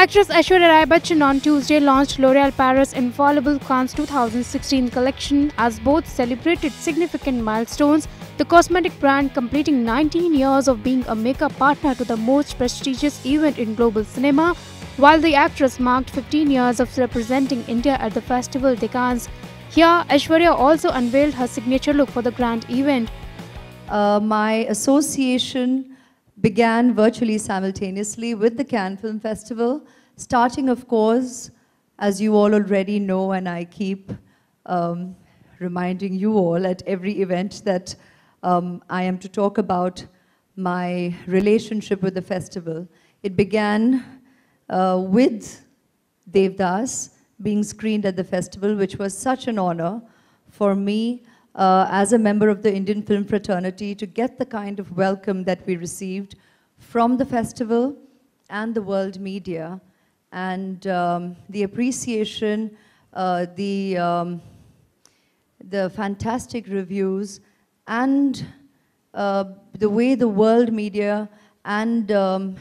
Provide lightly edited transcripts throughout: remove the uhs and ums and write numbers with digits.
Actress Aishwarya Rai Bachchan on Tuesday launched L'Oréal Paris Infallible Cannes 2016 collection as both celebrated significant milestones, the cosmetic brand completing 19 years of being a makeup partner to the most prestigious event in global cinema, while the actress marked 15 years of representing India at the Festival de Cannes. Here, Aishwarya also unveiled her signature look for the grand event. My association began virtually simultaneously with the Cannes Film Festival, starting, of course, as you all already know, and I keep reminding you all at every event that I am to talk about my relationship with the festival. It began with Devdas being screened at the festival, which was such an honor for me as a member of the Indian film fraternity to get the kind of welcome that we received from the festival and the world media, and the appreciation, the fantastic reviews, and the way the world media and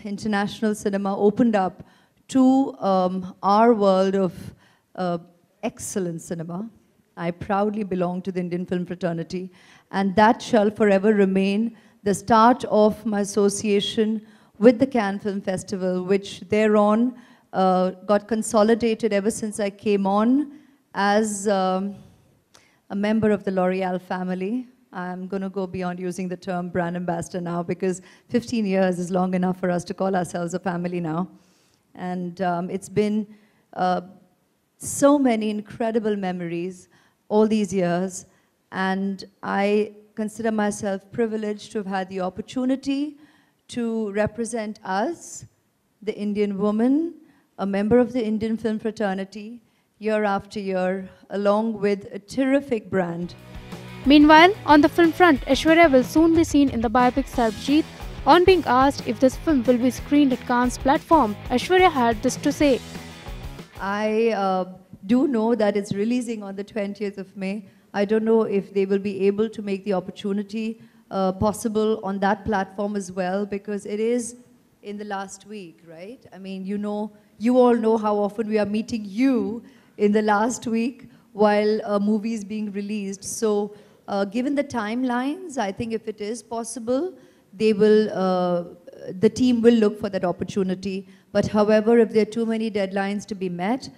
international cinema opened up to our world of excellent cinema. I proudly belong to the Indian film fraternity, and that shall forever remain the start of my association with the Cannes Film Festival, which thereon got consolidated ever since I came on as a member of the L'Oréal family. I'm going to go beyond using the term brand ambassador now, because 15 years is long enough for us to call ourselves a family now. And it's been so many incredible memories all these years, and I consider myself privileged to have had the opportunity to represent us, the Indian woman, a member of the Indian film fraternity, year after year, along with a terrific brand. Meanwhile, on the film front, Aishwarya will soon be seen in the biopic Sarbjeet. On being asked if this film will be screened at Cannes platform, Aishwarya had this to say. I do know that it's releasing on the 20th of May. I don't know if they will be able to make the opportunity possible on that platform as well, because it is in the last week, right? I mean, you all know how often we are meeting you in the last week while a movie is being released. So given the timelines, I think if it is possible, they will, the team will look for that opportunity. But however, if there are too many deadlines to be met,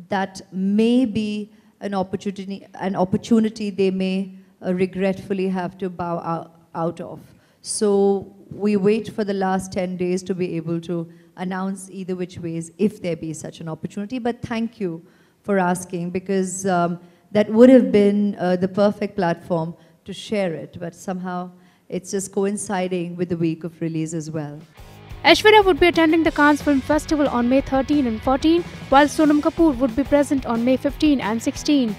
that may be an opportunity they may regretfully have to bow out of. So we wait for the last 10 days to be able to announce either which ways, if there be such an opportunity. But thank you for asking, because that would have been the perfect platform to share it, but somehow it's just coinciding with the week of release as well. Aishwarya would be attending the Cannes Film Festival on May 13 and 14, while Sonam Kapoor would be present on May 15 and 16.